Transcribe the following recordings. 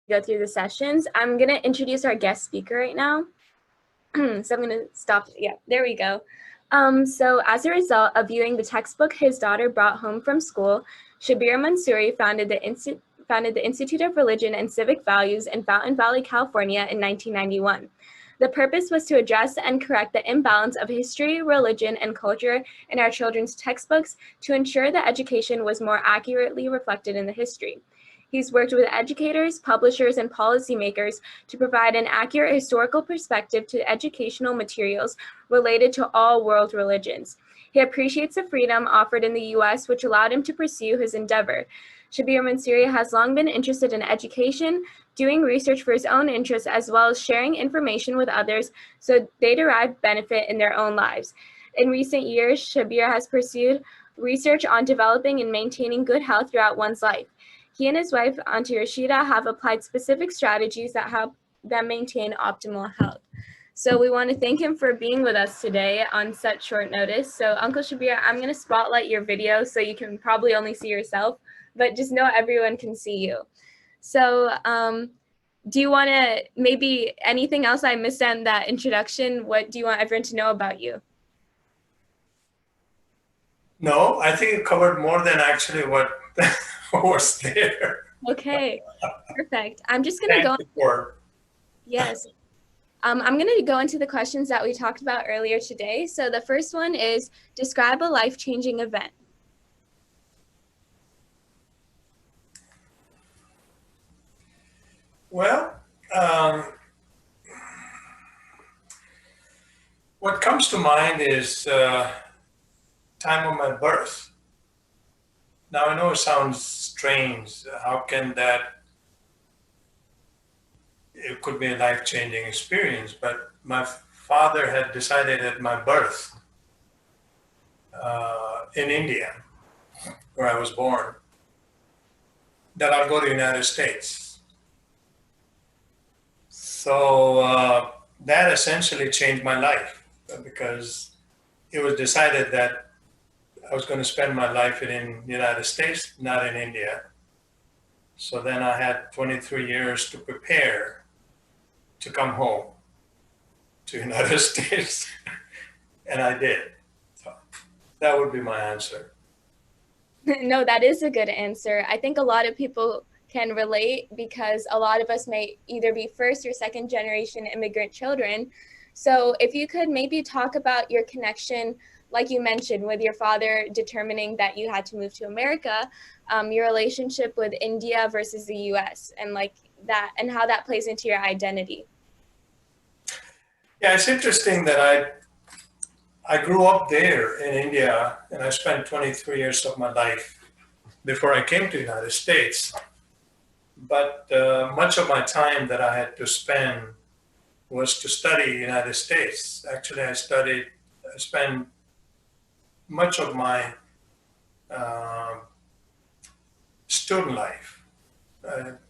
go through the sessions. I'm going to introduce our guest speaker right now. So I'm going to stop. Yeah, there we go. So as a result of viewing the textbook his daughter brought home from school, Shabbir Mansuri founded the Institute of Religion and Civic Values in Fountain Valley, California in 1991. The purpose was to address and correct the imbalance of history, religion, and culture in our children's textbooks to ensure that education was more accurately reflected in the history. He's worked with educators, publishers, and policymakers to provide an accurate historical perspective to educational materials related to all world religions. He appreciates the freedom offered in the U.S., which allowed him to pursue his endeavor. Shabbir Mansuri has long been interested in education, doing research for his own interests, as well as sharing information with others so they derive benefit in their own lives. In recent years, Shabbir has pursued research on developing and maintaining good health throughout one's life. He and his wife, Auntie Rashida, have applied specific strategies that help them maintain optimal health. So we want to thank him for being with us today on such short notice. So Uncle Shabbir, I'm going to spotlight your video so you can probably only see yourself, but just know everyone can see you. So do you want to, maybe anything else I missed on that introduction? What do you want everyone to know about you? No, I think it covered more than actually what was there. Okay, perfect. I'm just going to go. Yes. I'm going to go into the questions that we talked about earlier today. So the first one is, describe a life-changing event. Well, what comes to mind is time of my birth. Now, I know it sounds strange. How can that, it could be a life-changing experience, but my father had decided at my birth in India, where I was born, that I'll go to the United States. So that essentially changed my life because it was decided that I was going to spend my life in the United States, not in India. So then I had 23 years to prepare to come home to the United States, and I did. So that would be my answer. No, that is a good answer. I think a lot of people can relate because a lot of us may either be first or second generation immigrant children. So if you could maybe talk about your connection, like you mentioned, with your father determining that you had to move to America, your relationship with India versus the US and like that, and how that plays into your identity. Yeah, it's interesting that I grew up there in India and I spent 23 years of my life before I came to the United States. But much of my time that I had to spend was to study the United States. Actually, I spent much of my student life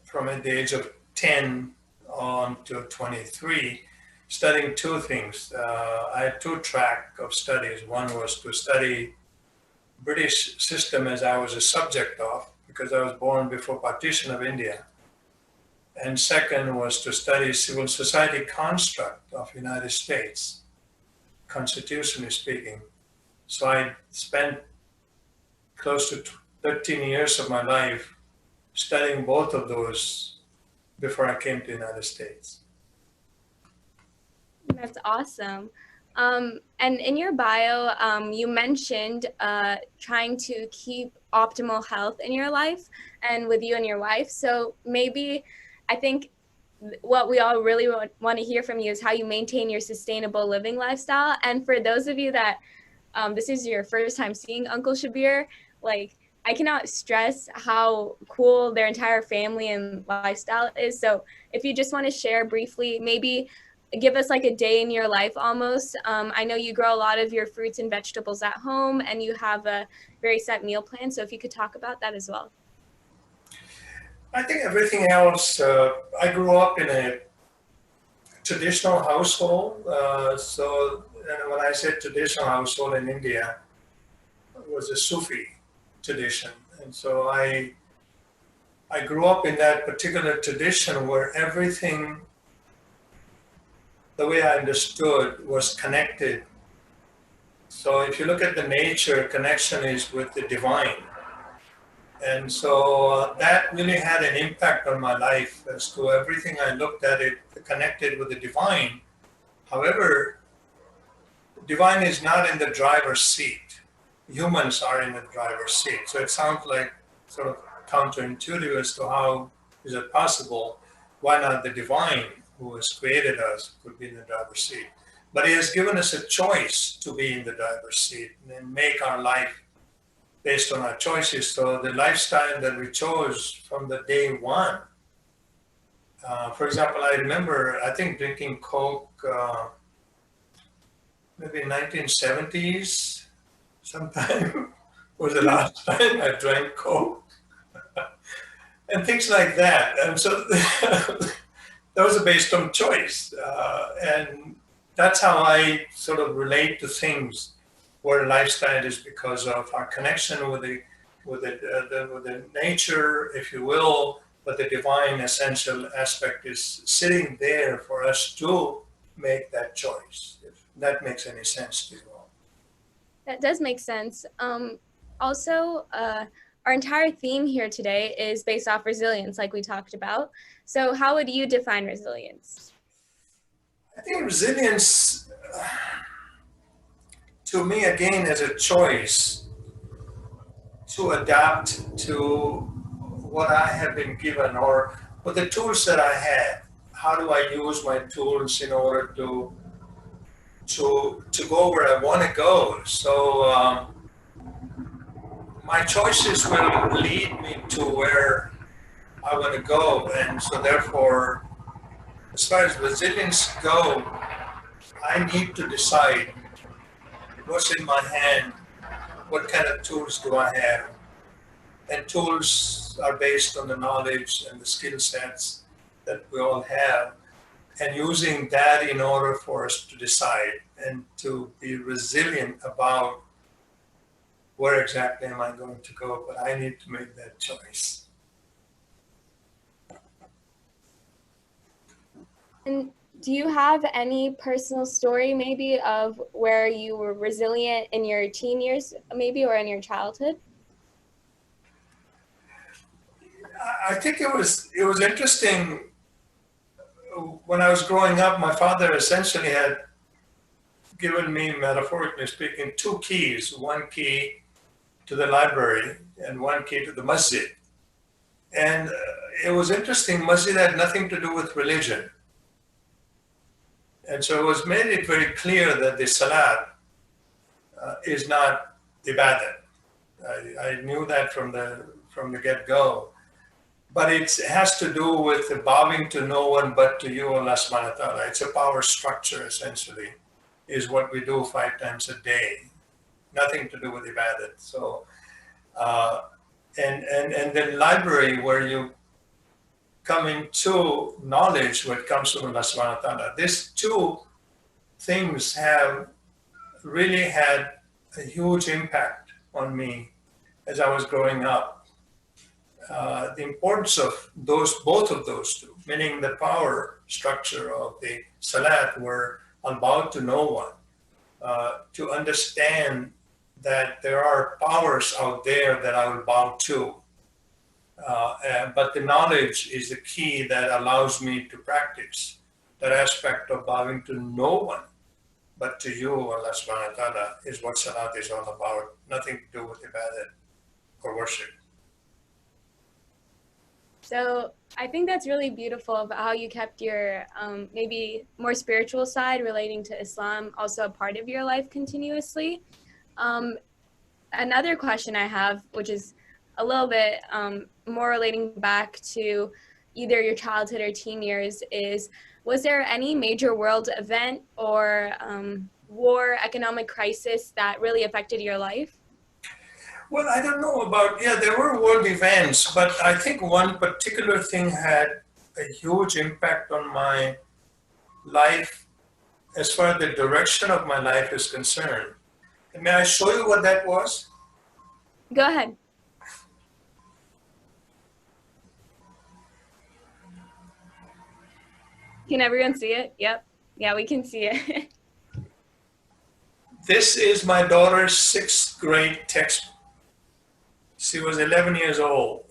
from the age of 10 on to 23 studying two things. I had two tracks of studies. One was to study British system as I was a subject of, because I was born before partition of India. And second was to study civil society construct of United States, constitutionally speaking. So I spent close to 13 years of my life studying both of those before I came to the United States. That's awesome. And in your bio, you mentioned trying to keep optimal health in your life and with you and your wife. So maybe I think what we all really want to hear from you is how you maintain your sustainable living lifestyle. And for those of you that this is your first time seeing Uncle Shabbir, like I cannot stress how cool their entire family and lifestyle is. So if you just want to share briefly, maybe give us like a day in your life almost. I know you grow a lot of your fruits and vegetables at home and you have a very set meal plan. So if you could talk about that as well. I think everything else, I grew up in a traditional household. So when I said traditional household in India, it was a Sufi tradition. And so I I grew up in that particular tradition where everything, the way I understood, was connected. So if you look at the nature, connection is with the divine. And so that really had an impact on my life as to everything I looked at it connected with the divine. However, divine is not in the driver's seat. Humans are in the driver's seat. So it sounds like sort of counterintuitive as to how is it possible? Why not the divine who has created us could be in the driver's seat? But he has given us a choice to be in the driver's seat and make our life based on our choices. So the lifestyle that we chose from the day one, for example, I remember, I think drinking Coke maybe in 1970s sometime was the last time I drank Coke and things like that. And so those are based on choice. And that's how I sort of relate to things where lifestyle is because of our connection with the nature, if you will, but the divine essential aspect is sitting there for us to make that choice. If that makes any sense to you all. That does make sense. Also, our entire theme here today is based off resilience, like we talked about. So how would you define resilience? I think resilience, to me, again, is a choice to adapt to what I have been given or with the tools that I have. How do I use my tools in order to go where I want to go? So my choices will lead me to where I want to go, and so therefore, as far as resilience go, I need to decide what's in my hand, what kind of tools do I have, and tools are based on the knowledge and the skill sets that we all have, and using that in order for us to decide and to be resilient about where exactly am I going to go, but I need to make that choice. And do you have any personal story maybe of where you were resilient in your teen years maybe or in your childhood? I think it was interesting. When I was growing up, my father essentially had given me, metaphorically speaking, two keys. One key to the library and one key to the masjid. And it was interesting, masjid had nothing to do with religion. And so it was made it very clear that the salat is not ibadat. I knew that from the get-go. But it has to do with bowing to no one but to you, Allah subhanahu wa ta'ala. It's a power structure, essentially, is what we do 5 times a day. Nothing to do with ibadat. So, and the library where you come into knowledge, what comes from Allah subhanahu wa ta'ala. These two things have really had a huge impact on me as I was growing up. The importance of both of those two, meaning the power structure of the salat, where I'll bow to no one, to understand that there are powers out there that I will bow to. But the knowledge is the key that allows me to practice that aspect of bowing to no one but to you, Allah subhanahu wa ta'ala, is what salat is all about. Nothing to do with ibadat or worship. So I think that's really beautiful about how you kept your maybe more spiritual side relating to Islam also a part of your life continuously. Another question I have, which is a little bit more relating back to either your childhood or teen years, is was there any major world event or war, economic crisis that really affected your life? Well, I don't know about, there were world events, but I think one particular thing had a huge impact on my life as far as the direction of my life is concerned. May I show you what that was? Go ahead. Can everyone see it? Yep. Yeah, we can see it. This is my daughter's sixth grade textbook. She was 11 years old.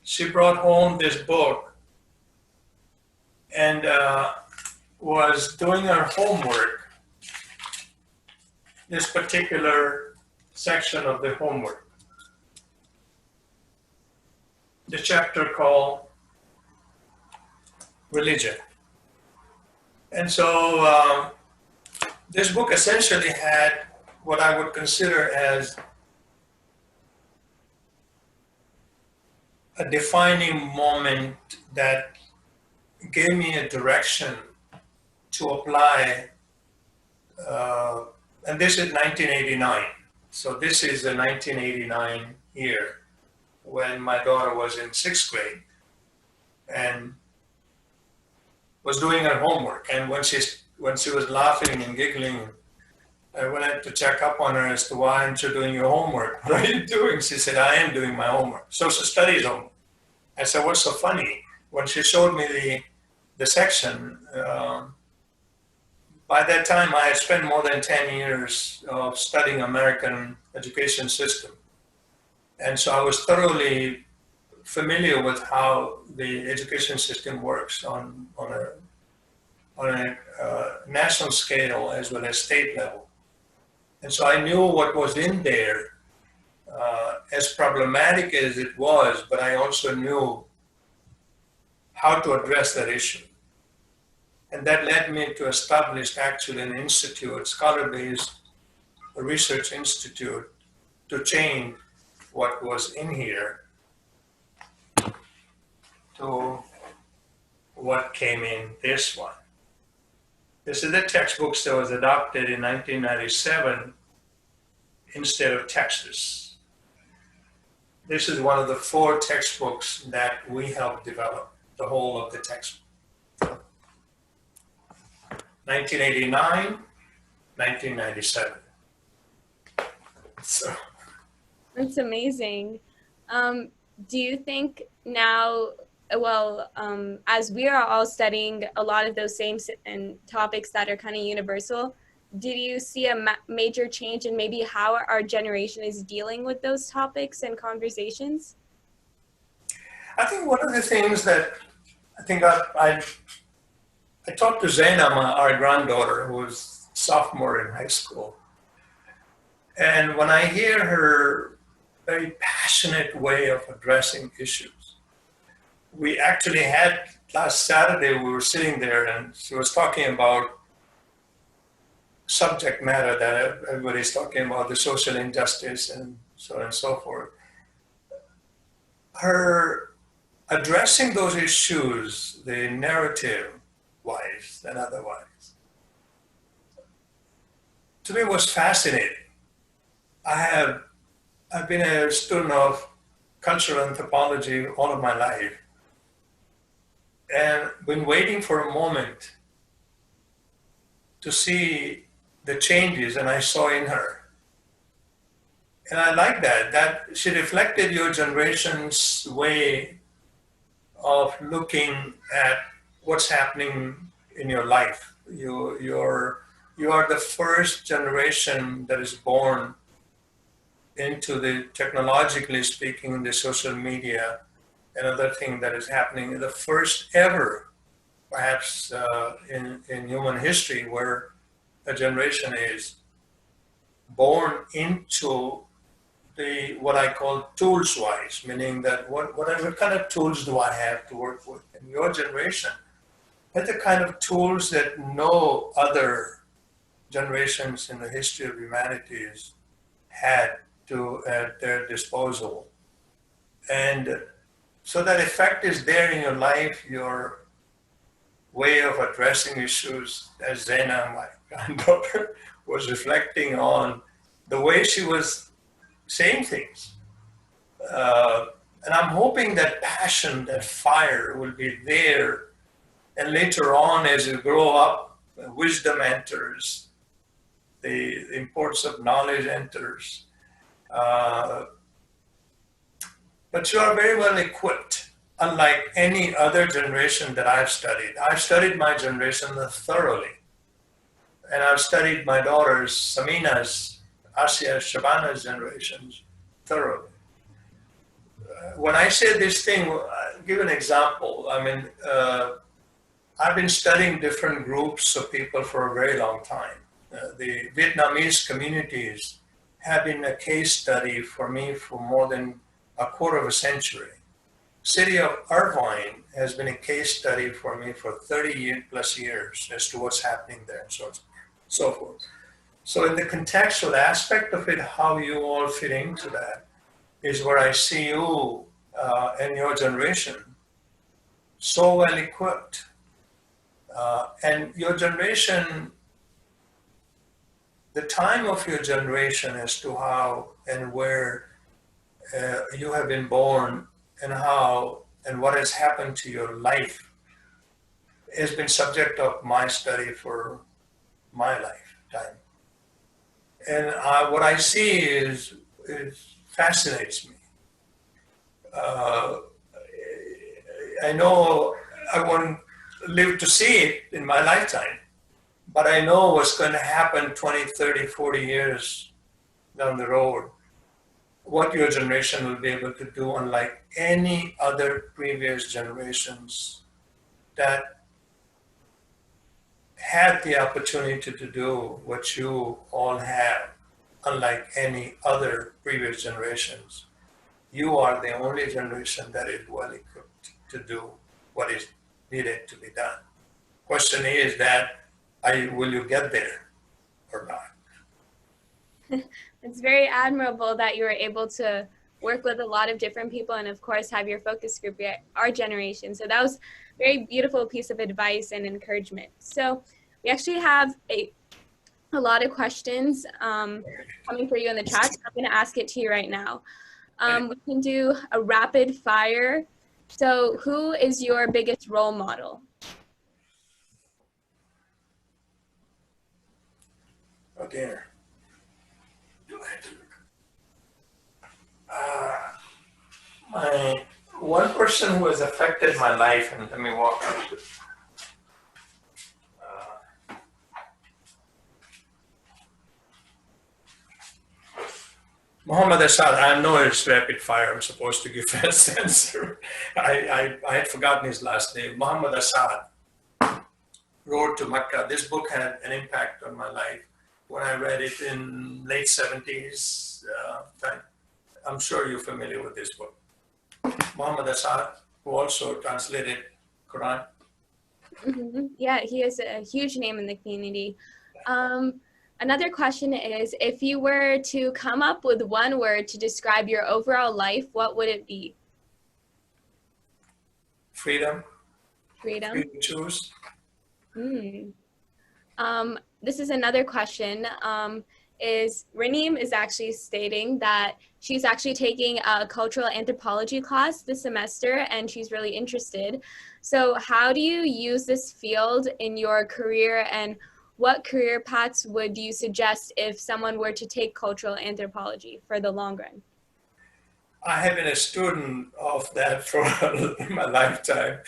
She brought home this book and was doing her homework, this particular section of the homework, the chapter called Religion. And so this book essentially had what I would consider as a defining moment that gave me a direction to apply, and this is 1989. So this is the 1989 year when my daughter was in sixth grade and was doing her homework. And when she was laughing and giggling, I went to check up on her as to why aren't you doing your homework? What are you doing? She said, I am doing my homework. Social studies homework. I said, what's so funny? When she showed me the section, by that time I had spent more than 10 years of studying American education system. And so I was thoroughly familiar with how the education system works on a national scale as well as state level. And so I knew what was in there, as problematic as it was, but I also knew how to address that issue. And that led me to establish actually an institute, scholar-based research institute, to change what was in here to what came in this one. This is the textbook that was adopted in 1997 instead of Texas. This is one of the 4 textbooks that we helped develop, the whole of the textbook. 1989, 1997. So. That's amazing. Do you think now, well, as we are all studying a lot of those same topics that are kind of universal, did you see a major change in maybe how our generation is dealing with those topics and conversations? I think one of the things that I think I talked to Zainab, our granddaughter, who was sophomore in high school. And when I hear her very passionate way of addressing issues, we actually had last Saturday, we were sitting there and she was talking about subject matter that everybody's talking about, the social injustice and so on and so forth. Her addressing those issues, the narrative wise and otherwise, to me was fascinating. I've been a student of cultural anthropology all of my life and been waiting for a moment to see the changes, and I saw in her. And I like that she reflected your generation's way of looking at what's happening in your life. You are the first generation that is born into the, technologically speaking, the social media and other thing that is happening. The first ever, perhaps in human history, where a generation is born into the what I call tools-wise, meaning that what kind of tools do I have to work with? And your generation had the kind of tools that no other generations in the history of humanities had at their disposal. And so that effect is there in your life, your way of addressing issues, as Zaina, my granddaughter, was reflecting on the way she was saying things. And I'm hoping that passion, that fire will be there. And later on, as you grow up, wisdom enters, the importance of knowledge enters. But you are very well equipped unlike any other generation that I've studied. I've studied my generation thoroughly. And I've studied my daughters, Samina's, Asia's, Shabana's generations thoroughly. When I say this thing, I'll give an example. I mean, I've been studying different groups of people for a very long time. The Vietnamese communities have been a case study for me for more than a quarter of a century. City of Irvine has been a case study for me for 30 plus years as to what's happening there and so forth. So in the contextual aspect of it, how you all fit into that is where I see you and your generation so well equipped. And your generation, the time of your generation as to how and where you have been born and how and what has happened to your life has been subject of my study for my lifetime. And what I see is fascinates me. I know I won't live to see it in my lifetime, but I know what's going to happen 20, 30, 40 years down the road, what your generation will be able to do unlike any other previous generations that had the opportunity to do what you all have, unlike any other previous generations. You are the only generation that is well equipped to do what is needed to be done. Question is that, will you get there or not? It's very admirable that you were able to work with a lot of different people and of course have your focus group at our generation. So that was a very beautiful piece of advice and encouragement. So we actually have a lot of questions coming for you in the chat. So I'm going to ask it to you right now. We can do a rapid fire. So who is your biggest role model? Oh dear. My one person who has affected my life, and let me walk up to Muhammad Assad. I know it's rapid fire. I'm supposed to give fast answer. I had forgotten his last name. Muhammad Assad, Road to Mecca. This book had an impact on my life when I read it in late 70s. I'm sure you're familiar with this book. Muhammad Assad, who also translated Quran. Mm-hmm. Yeah, he is a huge name in the community. Another question is, if you were to come up with one word to describe your overall life, what would it be? Freedom. Freedom. Free to choose. This is another question. Raneem is actually stating that she's actually taking a cultural anthropology class this semester and she's really interested. So how do you use this field in your career, and what career paths would you suggest if someone were to take cultural anthropology for the long run? I have been a student of that for my lifetime.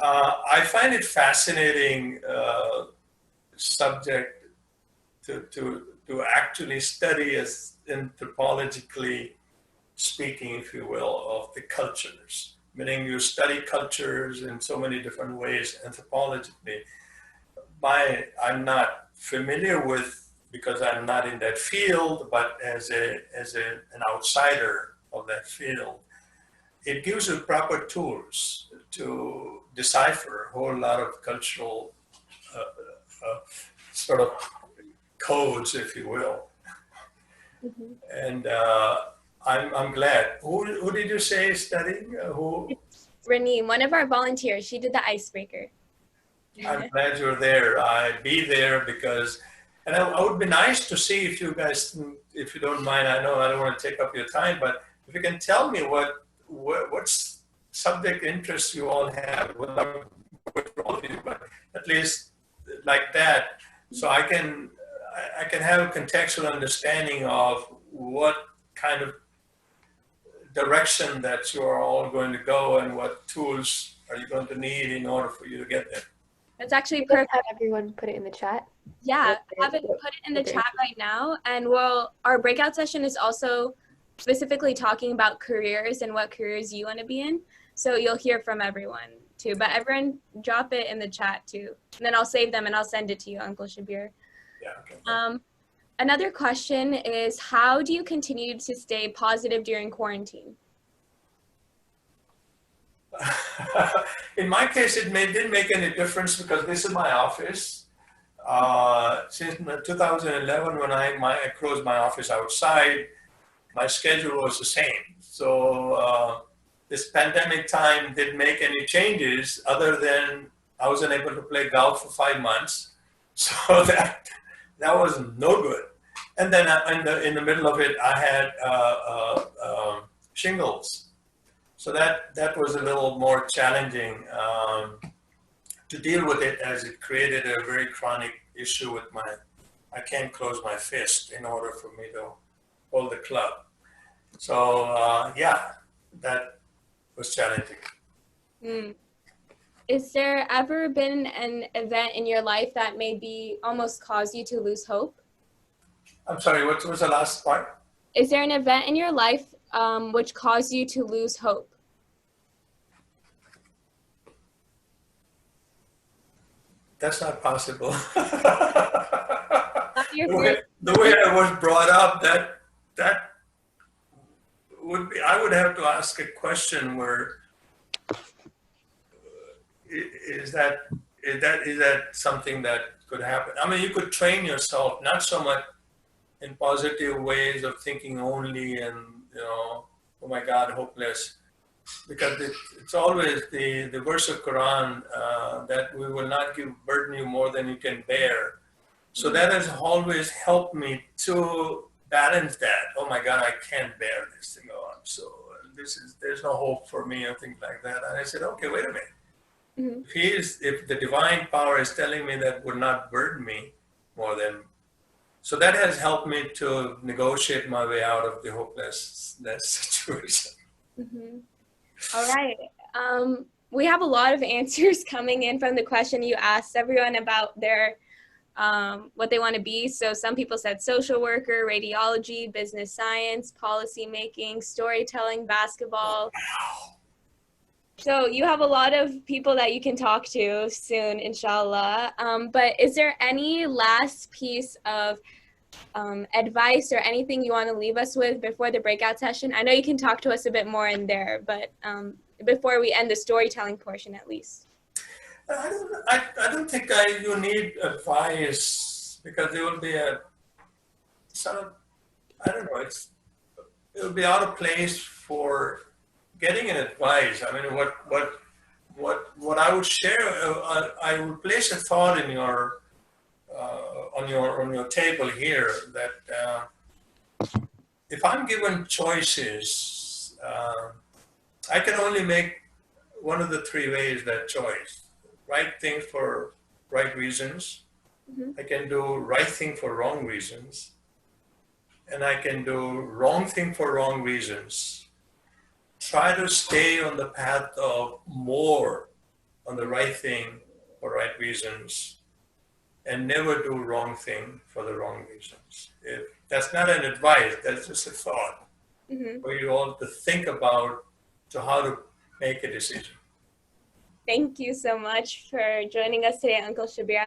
I find it fascinating subject to actually study, as anthropologically speaking, if you will, of the cultures. Meaning you study cultures in so many different ways anthropologically. I'm not familiar with, because I'm not in that field, but as an outsider of that field, it gives you proper tools to decipher a whole lot of cultural sort of codes, if you will. Mm-hmm. And I'm glad. Who did you say is studying? Who? It's Raneem, one of our volunteers. She did the icebreaker. I'm glad you're there. I'd be there because, and I would be nice to see if you guys, if you don't mind. I know I don't want to take up your time, but if you can tell me what subject interests you all have, with all of you, but at least like that, so I can have a contextual understanding of what kind of direction that you are all going to go and what tools are you going to need in order for you to get there. That's actually Just perfect. have everyone put it in the chat. Yeah, put it in the chat right now. And our breakout session is also specifically talking about careers and what careers you want to be in. So you'll hear from everyone too. But everyone drop it in the chat too. And then I'll save them and I'll send it to you, Uncle Shabbir. Yeah, okay. Another question is, how do you continue to stay positive during quarantine? In my case, it didn't make any difference because this is my office. Since 2011, when I closed my office outside, my schedule was the same. So this pandemic time didn't make any changes other than I wasn't able to play golf for 5 months. So that was no good. And then in the middle of it, I had shingles. So that was a little more challenging to deal with it, as it created a very chronic issue with I can't close my fist in order for me to hold the club. So yeah, that was challenging. Is there ever been an event in your life that maybe almost caused you to lose hope? I'm sorry, what was the last part? Is there an event in your life which caused you to lose hope? That's not possible. The way I was brought up, that would be, I would have to ask a question where is that something that could happen? I mean, you could train yourself, not so much in positive ways of thinking only and, oh my God, hopeless. Because it's always the verse of Quran that we will not burden you more than you can bear. So that has always helped me to balance that. Oh my God, I can't bear this thing on. So there's no hope for me or things like that. And I said, okay, wait a minute. If the divine power is telling me that would not burden me more than, so that has helped me to negotiate my way out of the hopelessness situation. All right. We have a lot of answers coming in from the question you asked everyone about their what they want to be. So some people said social worker, radiology, business science, policy making, storytelling, basketball. So you have a lot of people that you can talk to soon, inshallah. But is there any last piece of advice or anything you want to leave us with before the breakout session? I know you can talk to us a bit more in there, but before we end the storytelling portion, at least. I don't think you need advice, because there will be a sort of, I don't know, it will be out of place for getting an advice. I mean, what I would share, I would place a thought in your on your table here, that if I'm given choices, I can only make one of the three ways that choice. Right thing for right reasons. I can do right thing for wrong reasons. And I can do wrong thing for wrong reasons. Try to stay on the path of more on the right thing for right reasons, and never do wrong thing for the wrong reasons. If that's not an advice, that's just a thought for you all to think about to how to make a decision. Thank you so much for joining us today, Uncle Shabbir.